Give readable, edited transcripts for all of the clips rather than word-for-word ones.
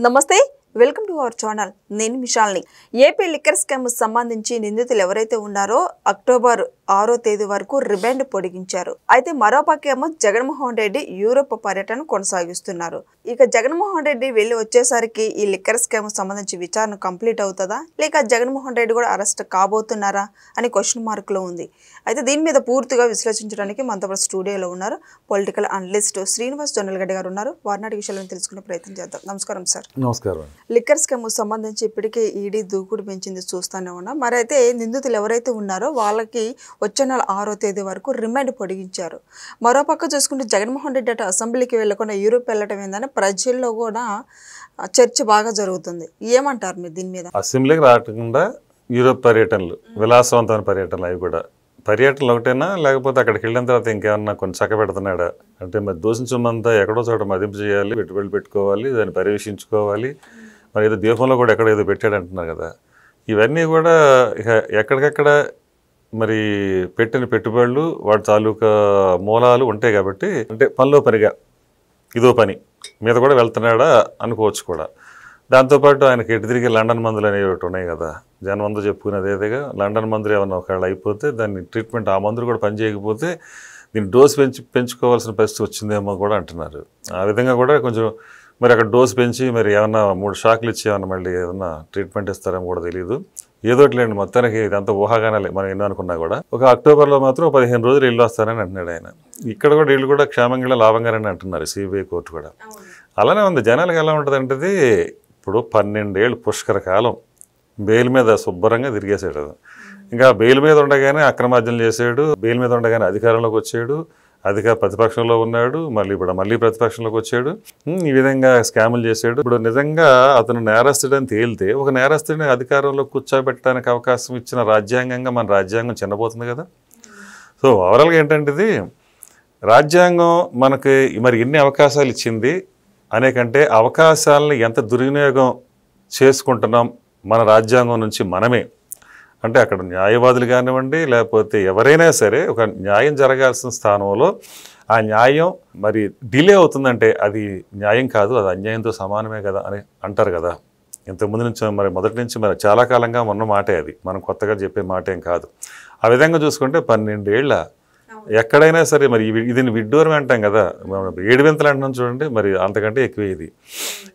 నమస్తే welcome to our channel నేను మిషాల్ని AP liquor scam సంబంధించి నిందితులు ఎవరైతే ఉన్నారో అక్టోబర్ 6వ తేదీ వరకు రిమాండ్ పొడిగించారు. అయితే మరోపక్కేమో జగన్మోహన్ రెడ్డి యూరోప్ పర్యటన కొనసాగిస్తున్నారు. ఇక జగన్మోహన్ రెడ్డి వెళ్ళి వచ్చేసరికి ఈ లిక్కర్ స్కామ్ సంబంధించి విచారణ కంప్లీట్ అవుతుందా లేక జగన్మోహన్ రెడ్డి కూడా అరెస్ట్ కాబోతున్నారా అని క్వశ్చన్ మార్క్ లో ఉంది. అయితే దీని మీద పూర్తిగా విశ్లేషించడానికి మనతో స్టూడియోలో ఉన్నారు పొలిటికల్ అనలిస్ట్ శ్రీనివాస్ జొన్నలగడ్డ గారు ఉన్నారు. వారినాటి విషయాలను తెలుసుకునే ప్రయత్నం చేద్దాం. నమస్కారం సార్. నమస్కారం. లిక్కర్ స్కామ్ సంబంధించి ఇప్పటికే ఈడీ దూకుడు పెంచింది చూస్తూనే ఉన్నాం. మరి అయితే నిందితులు ఎవరైతే ఉన్నారో వాళ్ళకి వచ్చే నెల 6వ తేదీ వరకు రిమాండ్ పొడిగించారు. మరోపక్క చూసుకుంటే జగన్మోహన్ రెడ్డి అటు అసెంబ్లీకి వెళ్లకుండా యూరోప్ వెళ్ళటం ఏందని ప్రజల్లో కూడా చర్చ బాగా జరుగుతుంది. ఏమంటారు మీరు దీని మీద? అసెంబ్లీకి రాకుండా యూరోప్ పర్యటనలు, విలాసవంతమైన పర్యటనలు, అవి కూడా పర్యటనలు ఒకటేనా లేకపోతే అక్కడికి వెళ్ళిన తర్వాత ఇంకేమన్నా కొన్ని చక్క పెడుతున్నాడా అంటే మరి దోషించమంతా ఎక్కడో చోట మదింపు చేయాలి, పెట్టుబడులు పెట్టుకోవాలి, దాన్ని పర్యవేక్షించుకోవాలి, మరి ఏదో దీపంలో కూడా ఎక్కడ ఏదో పెట్టాడు అంటున్నారు కదా. ఇవన్నీ కూడా ఇక ఎక్కడికక్కడ మరి పెట్టిన పెట్టుబడులు వాటి తాలూకా మూలాలు ఉంటాయి కాబట్టి అంటే పనిలో పనిగా ఇదో పని మీద కూడా వెళ్తున్నాడా అనుకోవచ్చు కూడా. దాంతోపాటు ఆయనకి ఎటు తిరిగి లండన్ మందులు అనేవి ఒకటి ఉన్నాయి కదా, జనం అందరూ చెప్పుకునేది ఏదేగా లండన్ మందులు ఏమన్నా ఒకవేళ అయిపోతే దాన్ని ట్రీట్మెంట్ ఆ మందులు కూడా పనిచేయకపోతే దీన్ని డోస్ పెంచుకోవాల్సిన పరిస్థితి వచ్చిందేమో కూడా అంటున్నారు. ఆ విధంగా కూడా కొంచెం మరి అక్కడ డోస్ పెంచి మరి ఏమన్నా 3 షాకులు ఇచ్చి ఏమన్నా మళ్ళీ ఏమన్నా ట్రీట్మెంట్ ఇస్తారేమో కూడా తెలియదు. ఏదోట్లేండి, మొత్తానికి ఇదంతా ఊహాగానాలే మనం ఎన్నో అనుకున్నా కూడా. ఒక అక్టోబర్లో మాత్రం 15 రోజులు ఇల్లు వస్తారని అంటున్నాడు ఆయన. ఇక్కడ కూడా వీళ్ళు కూడా క్షేమంగా లాభంగానే అంటున్నారు సిబిఐ కోర్టు కూడా. అలానే ఉంది. జనాలకు ఎలా ఉంటుంది అంటే ఇప్పుడు 12 ఏళ్ళు పుష్కర కాలం బెయిల్ మీద శుభ్రంగా తిరిగేసాడు. ఇంకా బెయిల్ మీద ఉండగానే అక్రమార్జనలు చేసాడు, బెయిల్ మీద ఉండగానే అధికారంలోకి వచ్చాడు, ప్రతిపక్షంలో ఉన్నాడు, మళ్ళీ ప్రతిపక్షంలోకి వచ్చాడు, ఈ విధంగా స్కాములు చేశాడు. ఇప్పుడు నిజంగా అతను నేరస్తుడని తేలితే ఒక నేరస్తుడిని అధికారంలో కూర్చోబెట్టడానికి అవకాశం ఇచ్చిన రాజ్యాంగంగా మన రాజ్యాంగం చిన్నపోతుంది కదా. సో ఓవరాల్గా ఏంటంటే రాజ్యాంగం మనకి మరి ఎన్ని అవకాశాలు ఇచ్చింది అనేకంటే అవకాశాలను ఎంత దుర్వినియోగం చేసుకుంటున్నాం మన రాజ్యాంగం నుంచి మనమే. అంటే అక్కడ న్యాయవాదులు కానివ్వండి లేకపోతే ఎవరైనా సరే ఒక న్యాయం జరగాల్సిన స్థానంలో ఆ న్యాయం మరి డిలే అవుతుందంటే అది న్యాయం కాదు, అది అన్యాయంతో సమానమే కదా అని అంటారు కదా. ఇంతకుముందు నుంచి మరి మొదటి నుంచి మరి చాలా కాలంగా ఉన్న మాటే, అది మనం కొత్తగా చెప్పే మాట ఏం కాదు. ఆ విధంగా చూసుకుంటే 12 ఏళ్ళ ఎక్కడైనా సరే మరి ఇది విడ్డూరం అంటాం కదా, 7 వింతలు అంటున్నాం చూడండి, మరి అంతకంటే ఎక్కువ ఇది.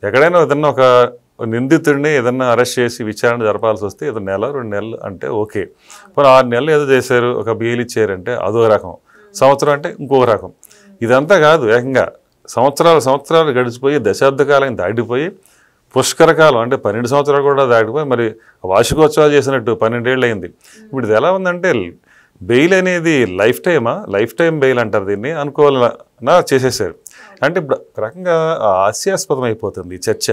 ఎక్కడైనా ఏదన్నా ఒక నిందితుడిని ఏదన్నా అరెస్ట్ చేసి విచారణ జరపాల్సి వస్తే ఏదో 1-2 నెలలు అంటే ఓకే, మరి 6 నెలలు ఏదో చేశారు, ఒక బెయిల్ ఇచ్చారంటే అదో రకం, సంవత్సరం అంటే ఇంకొక రకం. ఇదంతా కాదు, ఏకంగా సంవత్సరాలు గడిచిపోయి దశాబ్ద కాలం దాటిపోయి పుష్కర కాలం అంటే 12 సంవత్సరాలు కూడా దాటిపోయి మరి వార్షికోత్సవాలు చేసినట్టు 12 ఏళ్ళు అయింది. ఇప్పుడు ఇది ఎలా ఉందంటే బెయిల్ అనేది లైఫ్ టైం బెయిల్ అంటారు దీన్ని, అనుకోవాలన్నా చేసేసారు. అంటే ఇప్పుడు ఒక రకంగా హాస్యాస్పదం అయిపోతుంది ఈ చర్చ.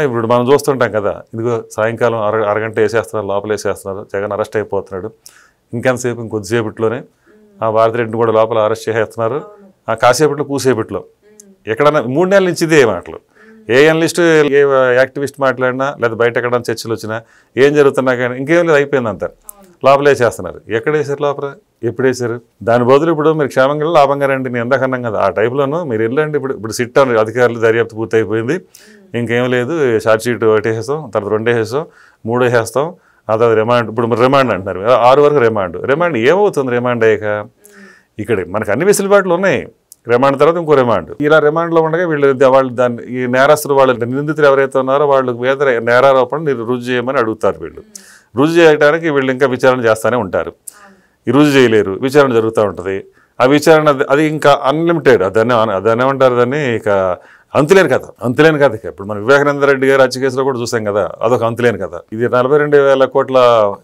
ఇప్పుడు మనం చూస్తుంటాం కదా, ఇదిగో సాయంకాలం అరగంట వేసేస్తున్నారు, లోపల వేసేస్తున్నారు, జగన్ అరెస్ట్ అయిపోతున్నాడు, ఇంకెంతసేపు ఇంకొద్దిసేపట్లోనే భారతిరెడ్డిని కూడా లోపల అరెస్ట్ చేసేస్తున్నారు, కాసేపట్లో కూసేపట్లో. ఎక్కడన్నా 3 నెలల నుంచి ఇదే మాటలు. ఏ అనలిస్ట్ ఏ యాక్టివిస్ట్ మాట్లాడినా లేదా బయట ఎక్కడన్నా చర్చలు వచ్చినా ఏం జరుగుతున్నా కానీ ఇంకేం లేదు, అయిపోయిందంతా లోపల వేసేస్తున్నారు. ఎక్కడ వేసారు లోపల, ఎప్పుడు వేసారు? దాని బదులు ఇప్పుడు మీరు క్షేమంగా లాభంగా రండి, నేను ఎందాకన్నాం కదా ఆ టైప్లోనూ మీరు వెళ్ళండి. ఇప్పుడు సిట్ అధికారులు దర్యాప్తు పూర్తి అయిపోయింది, ఇంకేం లేదు, ఛార్జ్ షీట్ 1 వేసేస్తాం, తర్వాత 2 వేసేస్తాం, 3 వేసేస్తాం, ఆ తర్వాత రిమాండ్. ఇప్పుడు రిమాండ్ అంటున్నారు, 6 వరకు రిమాండ్ ఏమవుతుంది? రిమాండ్ అయ్యాక ఇక్కడ మనకు అన్ని వెసులుబాట్లు ఉన్నాయి. రిమాండ్ తర్వాత ఇంకో రిమాండ్, ఇలా రిమాండ్లో ఉండగా వాళ్ళు దాన్ని ఈ నేరస్తులు వాళ్ళు నిందితులు ఎవరైతే ఉన్నారో వాళ్ళకి మీద నేరారోపణ రుజువు చేయమని అడుగుతారు. వీళ్ళు రుజువు చేయడానికి వీళ్ళు ఇంకా విచారణ చేస్తూనే ఉంటారు. ఈ రుజువు చేయలేరు, విచారణ జరుగుతూ ఉంటుంది. ఆ విచారణ అది ఇంకా అన్లిమిటెడ్, దాన్ని ఏమంటారు, దాన్ని ఇక అంతులేని కథ. ఇప్పుడు మన వివేకానంద రెడ్డి గారు హత్య కేసులో కూడా చూసాం కదా, అదొక అంతులేని కథ. ఇది 42,000 కోట్ల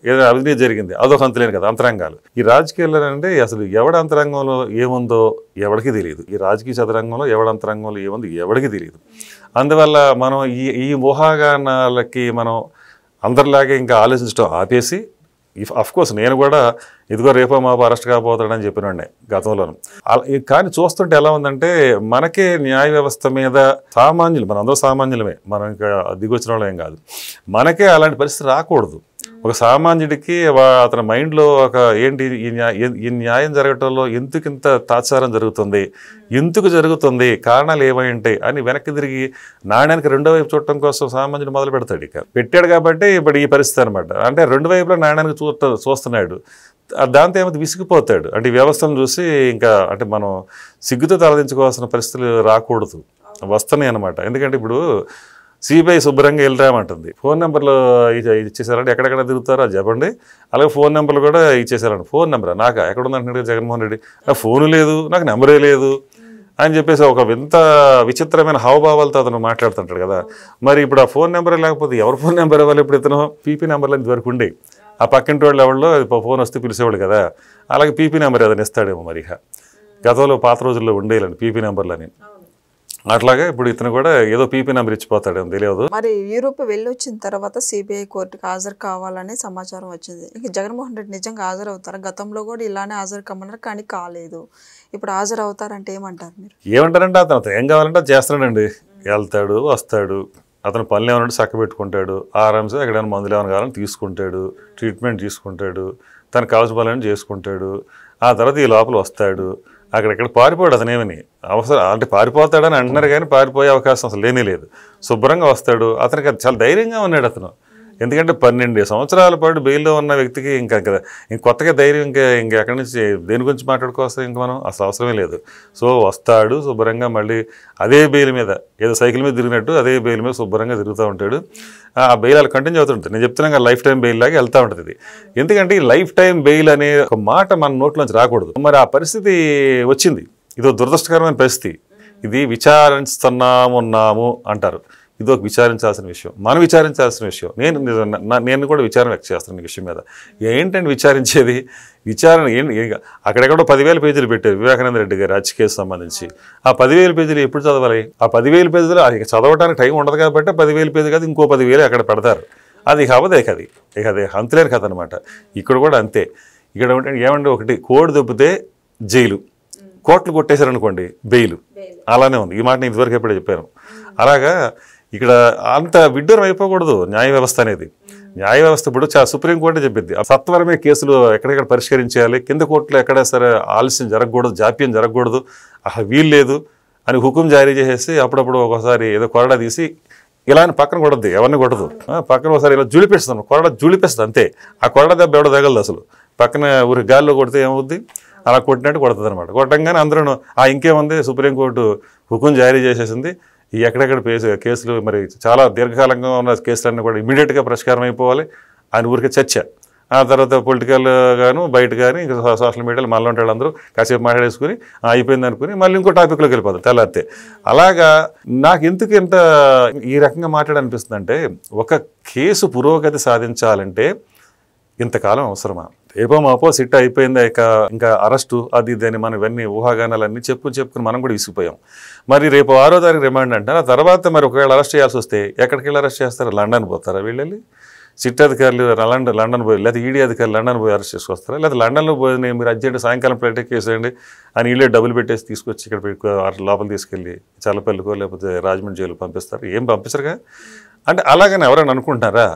ఏదైనా అవినీతి జరిగింది, అదొక అంతులేని కథ. అంతరంగాలు ఈ రాజకీయాల్లో అంటే అసలు ఎవడ అంతరంగంలో ఏముందో ఎవరికి తెలియదు. ఈ రాజకీయ చదరంగంలో ఎవడ అంతరంగంలో ఏముందో ఎవరికి తెలియదు. అందువల్ల మనం ఈ ఊహాగానాలకి మనం అందరిలాగే ఇంకా ఆలోచించడం ఆపేసి, అఫ్కోర్స్ నేను కూడా ఇదిగో రేపో మాపో అరెస్ట్ కాబోతాడని చెప్పినండి గతంలోనూ. కానీ చూస్తుంటే ఎలా ఉందంటే మనకే న్యాయ వ్యవస్థ మీద సామాన్యులు, మనందరూ సామాన్యులమే, మనం ఇంకా దిగొచ్చిన వాళ్ళం ఏం కాదు, మనకే అలాంటి పరిస్థితి రాకూడదు. ఒక సామాన్యుడికి అతని మైండ్లో ఒక ఏంటి ఈ న్యాయం జరగటంలో ఎందుకింత తాత్సారం జరుగుతుంది, ఎందుకు జరుగుతుంది, కారణాలు ఏమై ఉంటాయి అని వెనక్కి తిరిగి నాణ్యానికి రెండో వైపు చూడటం కోసం సామాన్యుడు మొదలు పెడతాడు. ఇక పెట్టాడు కాబట్టి ఇప్పుడు ఈ పరిస్థితి అనమాట. అంటే రెండు వైపులా నాణ్యానికి చూస్తున్నాడు. దాంతో ఏమైతే విసిగిపోతాడు. అంటే ఈ వ్యవస్థను చూసి ఇంకా అంటే మనం సిగ్గుతో తలదించుకోవాల్సిన పరిస్థితులు రాకూడదు, వస్తున్నాయి అనమాట. ఎందుకంటే ఇప్పుడు సిబిఐ శుభ్రంగా వెళ్ళరామంటుంది. ఫోన్ నెంబర్లు ఇచ్చేసారంటే ఎక్కడెక్కడ తిరుగుతారో అది చెప్పండి. అలాగే ఫోన్ నెంబర్లు కూడా ఇచ్చేసారండి. ఫోన్ నెంబరా నాకా ఎక్కడ ఉందంటున్నాడు జగన్మోహన్ రెడ్డి, నాకు ఫోను లేదు, నాకు నెంబరే లేదు అని చెప్పేసి ఒక వింత విచిత్రమైన హావభావాలతో అతను మాట్లాడుతుంటాడు కదా. మరి ఇప్పుడు ఆ ఫోన్ నెంబరే లేకపోతే ఎవరి ఫోన్ నెంబర్ ఇవ్వాలి? ఇప్పుడు ఇతను పీపీ నెంబర్లు ఇంతవరకు ఉండే ఆ పక్కింటి వాళ్ళు ఎవరిలో ఫోన్ వస్తే పిలిచేవాడు కదా, అలాగే పీపీ నెంబర్ ఏదైనా ఇస్తాడేమో మరి. గతంలో పాత రోజుల్లో ఉండేయాలండి పీపీ నెంబర్లని. అట్లాగే ఇప్పుడు ఇతను కూడా ఏదో పీపీ నెంబర్ ఇచ్చిపోతాడేమో తెలియదు. మరి యూరోప్ వెళ్ళొచ్చిన తర్వాత సిబిఐ కోర్టుకి హాజరు కావాలనే సమాచారం వచ్చింది. ఇక జగన్మోహన్ రెడ్డి నిజంగా హాజరవుతారు? గతంలో కూడా ఇలానే హాజరు కమ్మన్నారు కానీ కాలేదు. ఇప్పుడు హాజరు అవుతారంటే ఏమంటారు మీరు? ఏమంటారంటే అతను ఏం కావాలంటే అది చేస్తాడండి. వెళ్తాడు, వస్తాడు, అతను పనులు ఏమన్నా చక్క పెట్టుకుంటాడు, ఆరామ్సే ఎక్కడైనా మందులు ఏమైనా కావాలని తీసుకుంటాడు, ట్రీట్మెంట్ తీసుకుంటాడు, తనకు కావాల్సిన పనులను చేసుకుంటాడు. ఆ తర్వాత ఈ లోపల వస్తాడు, అక్కడెక్కడ పారిపోయాడు. అతనేమని అవసరం అంటే పారిపోతాడని అంటున్నారు కానీ పారిపోయే అవకాశం అసలు లేనే లేదు. శుభ్రంగా వస్తాడు. అతనికి అది చాలా ధైర్యంగా ఉన్నాడు అతను. ఎందుకంటే 12 సంవత్సరాల పాటు బెయిల్లో ఉన్న వ్యక్తికి ఇంకా కొత్తగా ధైర్యం ఇంకా ఎక్కడి నుంచి దేని గురించి మాట్లాడుకోవస్తాం ఇంకా మనం అసలు అవసరమే లేదు. సో వస్తాడు శుభ్రంగా, మళ్ళీ అదే బెయిల్ మీద ఏదో సైకిల్ మీద తిరిగినట్టు అదే బెయిల్ మీద శుభ్రంగా తిరుగుతూ ఉంటాడు. ఆ బెయిల్ అలా కంటిన్యూ అవుతుంటుంది. నేను చెప్తున్నాను కదా, లైఫ్ టైం బెయిల్ లాగా వెళ్తూ ఉంటుంది. ఎందుకంటే ఈ లైఫ్ టైం బెయిల్ అనే ఒక మాట మన నోట్లోంచి రాకూడదు. మరి ఆ పరిస్థితి వచ్చింది. ఇదో దురదృష్టకరమైన పరిస్థితి. ఇది విచారిస్తున్నాము అంటారు. ఇది ఒక విచారించాల్సిన విషయం, మనం విచారించాల్సిన విషయం. నేను కూడా విచారణ వ్యక్తం చేస్తాను ఈ విషయం మీద. ఏంటంటే విచారించేది విచారణ అక్కడెక్కడో 10,000 పేజీలు పెట్టారు వివేకానంద రెడ్డి గారు హత్య కేసు సంబంధించి. ఆ 10,000 పేజీలు ఎప్పుడు చదవాలి? ఆ 10,000 పేజీలు అది చదవడానికి టైం ఉండదు కాబట్టి 10,000 పేజీలు కాదు ఇంకో 10,000 అక్కడ పెడతారు. అది అవదే కది ఇక అదే అంతులేని కథ అనమాట. ఇక్కడ కూడా అంతే. ఇక్కడ ఏమంటే ఒకటి కోడి దొబ్బితే జైలు, కోట్లు కొట్టేశారనుకోండి బెయిలు. అలానే ఉంది. ఈ మాట నేను ఇదివరకు ఎప్పుడే చెప్పాను. అలాగా ఇక్కడ అంత విడ్డూరం అయిపోకూడదు న్యాయ వ్యవస్థ అనేది. న్యాయ వ్యవస్థ ఇప్పుడు సుప్రీంకోర్టే చెప్పింది సత్వరమే కేసులు ఎక్కడెక్కడ పరిష్కరించేయాలి, కింద కోర్టులో ఎక్కడ సరే ఆలస్యం జరగకూడదు, జాప్యం జరగకూడదు, వీలు లేదు అని హుకుం జారీ చేసేసి అప్పుడప్పుడు ఒకసారి ఏదో కొరడా తీసి ఇలా అని పక్కన కొడద్దు, ఎవరిని కొట్టదు, పక్కన ఒకసారి ఇలా జులిపేస్తాను, కొరడా జులిపేస్తుంది అంతే. ఆ కొరడా దెబ్బ ఎవడో తగలదు అసలు. పక్కన ఊరి గాల్లో కొడితే ఏమవుద్ది, అలా కొట్టినట్టు కొడుతుంది అనమాట. కొట్టంగానే అందరూ ఇంకేముంది సుప్రీంకోర్టు హుకుం జారీ చేసేసింది, ఈ ఎక్కడెక్కడ కేసులు మరి చాలా దీర్ఘకాలంగా ఉన్న కేసులన్నీ కూడా ఇమీడియట్గా పరిష్కారం అయిపోవాలి అని ఊరికే చర్చ. ఆ తర్వాత పొలిటికల్ గాను బయట కానీ ఇంకా సోషల్ మీడియాలో మళ్ళీ ఉంటాడు అందరూ కాసేపు మాట్లాడేసుకుని అయిపోయింది అనుకుని మళ్ళీ ఇంకో టాపిక్లోకి వెళ్ళిపోతారు తెల్లారితే. అలాగా నాకు ఎందుకు ఇంత ఈ రకంగా మాట్లాడాలనిపిస్తుంది అంటే, ఒక కేసు పురోగతి సాధించాలంటే ఇంతకాలం అవసరమా? రేపో మాపో సిట్ అయిపోయిందా ఇంకా అరెస్టు అది ఇదని మనం ఇవన్నీ ఊహాగానాలన్నీ చెప్పుకుని మనం కూడా విసిగిపోయాం. మరి రేపు 6వ తారీఖు రిమాండ్ అంటారు. ఆ తర్వాత మరి ఒకవేళ అరెస్ట్ చేయాల్సి వస్తే ఎక్కడికి వెళ్ళి అరెస్ట్ చేస్తారు? లండన్ పోతారా వీళ్ళని? సిట్ అధికారులు లండన్ పోయి, లేదా ఈడీ అధికారులు లండన్ పోయి అరెస్ట్ చేసుకొస్తారా? లేదా లండన్లో పోయి మీరు అర్జెంట్ సాయంకాలం ఫ్లైట్ ఎక్కేసేయండి అని వీళ్ళే డబ్బులు పెట్టేసి తీసుకొచ్చి ఇక్కడ లోపల తీసుకెళ్ళి చల్లపల్లికో లేకపోతే రాజమండ్రి జైలు పంపిస్తారు? ఏం పంపించరుగా. అంటే అలాగని ఎవరైనా అనుకుంటున్నారా?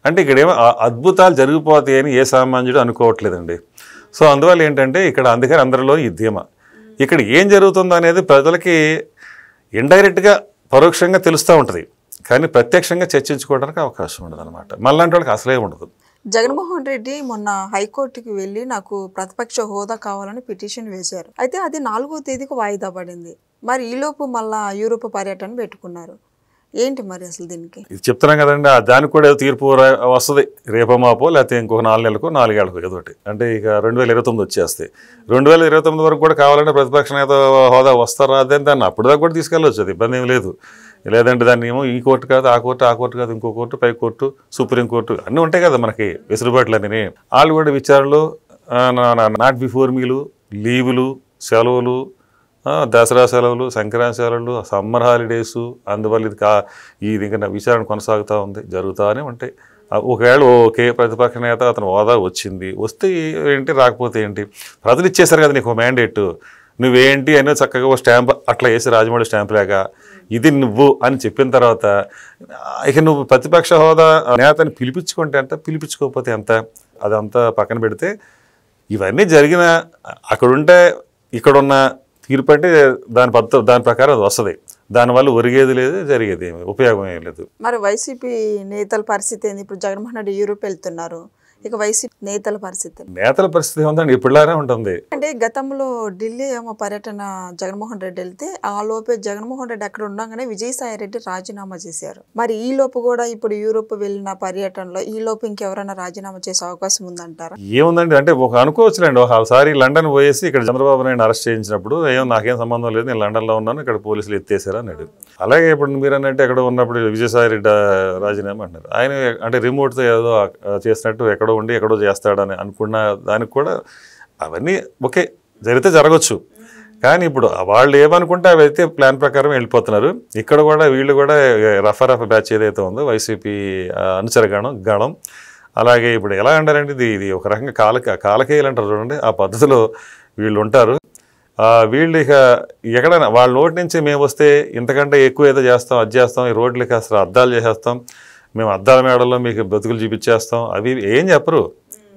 అంటే ఇక్కడేమో అద్భుతాలు జరిగిపోతాయని ఏ సామాన్యుడు అనుకోవట్లేదండి. సో అందువల్ల ఏంటంటే ఇక్కడ అందుకని అందరిలో ఈ ధీమా, ఇక్కడ ఏం జరుగుతుందో అనేది ప్రజలకి ఇండైరెక్ట్గా పరోక్షంగా తెలుస్తూ ఉంటుంది, కానీ ప్రత్యక్షంగా చర్చించుకోవడానికి అవకాశం ఉండదు అనమాట. మళ్ళంటి వాళ్ళకి అసలే ఉండదు. జగన్మోహన్ రెడ్డి మొన్న హైకోర్టుకి వెళ్ళి నాకు ప్రతిపక్ష హోదా కావాలని పిటిషన్ వేశారు. అయితే అది 4వ తేదీకి వాయిదా పడింది. మరి ఈలోపు మళ్ళా యూరోప్ పర్యటన పెట్టుకున్నారు. ఏంటి మరి అసలు దీనికి? ఇది చెప్తున్నాం కదండి, దానికి కూడా ఏదో తీర్పు వస్తుంది రేపో మాపో, లేకపోతే ఇంకొక 4 నెలలకు 4 ఏళ్ళకు ఏదోటి. అంటే ఇక 2029 వచ్చేస్తాయి. 2029 వరకు కూడా కావాలంటే ప్రతిపక్ష నేత హోదా వస్తారా అదే దాన్ని అప్పుడు దాకా కూడా తీసుకెళ్ళవచ్చు, అది ఇబ్బంది ఏమి లేదు. లేదంటే దాన్ని ఏమో ఈ కోర్టు కాదు ఆ కోర్టు కాదు ఇంకో కోర్టు, పై కోర్టు, సుప్రీంకోర్టు అన్నీ ఉంటాయి కదా మనకి వెసులుబాట్లన్నీ. వాళ్ళు కూడా విచారణలు, నాట్ బిఫోర్ మీలు, లీవులు, సెలవులు, దసరా సెలవులు, సంక్రాంతి సెలవులు, సమ్మర్ హాలిడేసు, అందువల్ల ఇది ఇంకా విచారణ కొనసాగుతూ ఉంది, జరుగుతూనే ఉంటాయి. ఒకవేళ ఓకే ప్రతిపక్ష నేత అతను హోదా వస్తే ఏంటి, రాకపోతే ఏంటి? ప్రజలు ఇచ్చేశారు కదా నీకు మ్యాండేట్, నువ్వేంటి అని చక్కగా ఓ స్టాంప్ అట్లా వేసి రాజమౌళి స్టాంప్ లాగా ఇది నువ్వు అని చెప్పిన తర్వాత ఇక నువ్వు ప్రతిపక్ష హోదా నేతని పిలిపించుకుంటే ఎంత, పిలిపించుకోకపోతే ఎంత, అదంతా పక్కన పెడితే ఇవన్నీ జరిగిన అక్కడుంటే ఇక్కడున్న తీర్పు అంటే దాని ప్రకారం అది వస్తుంది. దానివల్ల ఒరిగేది లేదు, జరిగేది ఏమి ఉపయోగం ఏం లేదు. మరి వైసీపీ నేతల పరిస్థితి ఏంది? ఇప్పుడు జగన్మోహన్ రెడ్డి యూరోప్ వెళ్తున్నారు, ఇక వైసీపీ నేతల పరిస్థితి ఏముందండి, ఇప్పుడులానే ఉంటుంది. అంటే గతంలో ఢిల్లీ ఏమో పర్యటన జగన్మోహన్ రెడ్డి వెళ్తే ఆ లోపే జగన్మోహన్ రెడ్డి అక్కడ ఉండగానే విజయసాయి రెడ్డి రాజీనామా చేశారు. మరి ఈ లోపు కూడా ఇప్పుడు యూరోప్ వెళ్ళిన పర్యటనలో ఈ లోపు ఇంకెవరైనా రాజీనామా చేసే అవకాశం ఉందంటారా? ఏముందండి అంటే అనుకోవచ్చులేండి, ఒకసారి లండన్ పోయేసి ఇక్కడ చంద్రబాబు నాయుడు అరెస్ట్ చేయించినప్పుడు నాకేం సంబంధం లేదు, నేను లండన్లో ఉన్నాను, ఇక్కడ పోలీసులు ఎత్తేసారు అన్నాడు. అలాగే ఇప్పుడు మీరు అన్నట్టు ఎక్కడ ఉన్నప్పుడు విజయసాయి రెడ్డి రాజీనామా అంటారు. ఆయన అంటే రిమోట్తో ఏదో చేసినట్టు ఎక్కడో ఉండి ఎక్కడో చేస్తాడని అనుకున్న దానికి కూడా అవన్నీ ఓకే జరిగితే జరగచ్చు. కానీ ఇప్పుడు వాళ్ళు ఏమనుకుంటే అవి అయితే ప్లాన్ ప్రకారం వెళ్ళిపోతున్నారు. ఇక్కడ కూడా వీళ్ళు కూడా రఫా బ్యాచ్ ఏదైతే ఉందో వైసీపీ గణం అలాగే ఇప్పుడు ఎలా అంటారంటే ఇది ఒక రకంగా కాలకేయాలు అంటారు చూడండి, ఆ పద్ధతిలో వీళ్ళు ఉంటారు. వీళ్ళు ఇక ఎక్కడైనా వాళ్ళ నోటి నుంచి మేము వస్తే ఇంతకంటే ఎక్కువ ఏదో చేస్తాం, అది చేస్తాం, ఈ రోడ్లకి అసలు అద్దాలు చేసేస్తాం, మేము అద్దాల మేడల్లో మీకు బతుకులు చూపించేస్తాం, అవి ఏం చెప్పరు.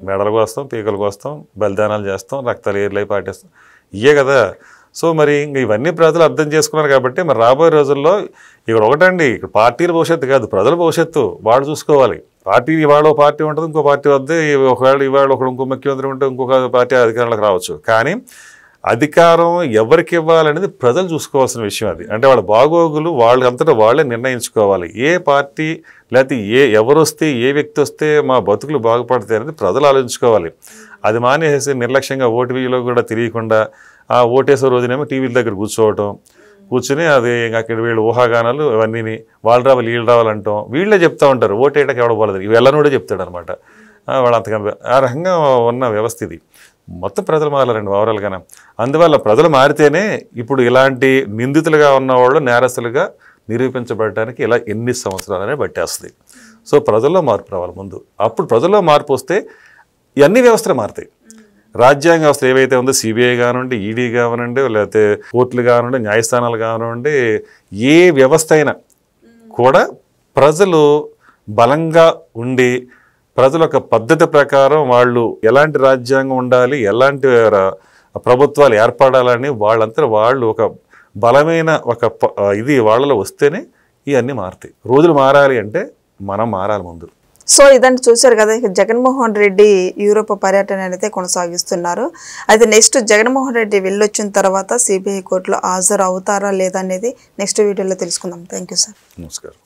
మెడలకు వస్తాం, పీకలకు వస్తాం, బలిదానాలు చేస్తాం, రక్తాలు ఏర్లై పాటిస్తాం, ఇవే కదా. సో మరి ఇంక ఇవన్నీ ప్రజలు అర్థం చేసుకున్నారు కాబట్టి మరి రాబోయే రోజుల్లో ఇక్కడ ఒకటండి, ఇక్కడ పార్టీల భవిష్యత్తు కాదు, ప్రజల భవిష్యత్తు వాళ్ళు చూసుకోవాలి. పార్టీ ఇవాళ ఒక పార్టీ ఉంటుంది, ఇంకో పార్టీ వద్ద ఒకవేళ ఇవాళ ఇంకో ముఖ్యమంత్రి ఉంటే ఇంకొక పార్టీ అధికారంలోకి రావచ్చు. కానీ అధికారం ఎవరికి ఇవ్వాలనేది ప్రజలు చూసుకోవాల్సిన విషయం. అది అంటే వాళ్ళ బాగోగులు వాళ్ళంతటా వాళ్ళే నిర్ణయించుకోవాలి. ఏ పార్టీ లేకపోతే ఎవరు వస్తే ఏ వ్యక్తి వస్తే మా బతుకులు బాగుపడతాయి అనేది ప్రజలు ఆలోచించుకోవాలి. అది మానేసి నిర్లక్ష్యంగా ఓటీవీలో కూడా తెలియకుండా ఆ ఓటేసే రోజునేమో టీవీల దగ్గర కూర్చుని అది అక్కడ వీళ్ళు ఊహాగానాలు అవన్నీ వాళ్ళు రావాలి వీళ్ళు రావాలంటాం, వీళ్ళే చెప్తా ఉంటారు ఓటేయడానికి ఎవడ పోలేదు, ఇవి వెళ్ళనోడే చెప్తాడు అనమాట. వాళ్ళు అంతగా ఆ రకంగా ఉన్న వ్యవస్థ ఇది. మొత్తం ప్రజలు మారాలండి ఓవరాల్గానే. అందువల్ల ప్రజలు మారితేనే ఇప్పుడు ఇలాంటి నిందితులుగా ఉన్న వాళ్ళు నేరస్తులుగా నిరూపించబడటానికి ఇలా ఎన్ని సంవత్సరాలనే పట్టేస్తుంది. సో ప్రజల్లో మార్పు రావాలి ముందు. అప్పుడు ప్రజల్లో మార్పు వస్తే ఇవన్నీ వ్యవస్థలు మారుతాయి. రాజ్యాంగ వ్యవస్థ ఏవైతే ఉందో సిబిఐ కానివ్వండి, ఈడీ కానివ్వండి, లేకపోతే కోర్టులు కానివ్వండి, న్యాయస్థానాలు కానివ్వండి, ఏ వ్యవస్థ అయినా కూడా ప్రజలు బలంగా ఉండి ప్రజల ఒక పద్ధతి ప్రకారం వాళ్ళు ఎలాంటి రాజ్యాంగం ఉండాలి, ఎలాంటి ప్రభుత్వాలు ఏర్పడాలని వాళ్ళంతా వాళ్ళు ఒక బలమైన ఒక ఇది వాళ్ళలో వస్తేనే ఇవన్నీ మారుతాయి. రోజులు మారాలి అంటే మనం మారాలి ముందు. సో ఇదంతా చూశారు కదా, జగన్మోహన్ రెడ్డి యూరోప్ పర్యటన అయితే కొనసాగిస్తున్నారు. అయితే నెక్స్ట్ జగన్మోహన్ రెడ్డి వెళ్ళొచ్చిన తర్వాత సిబిఐ కోర్టులో హాజరు అవుతారా లేదా అనేది నెక్స్ట్ వీడియోలో తెలుసుకుందాం. Thank you sir. నమస్కారం.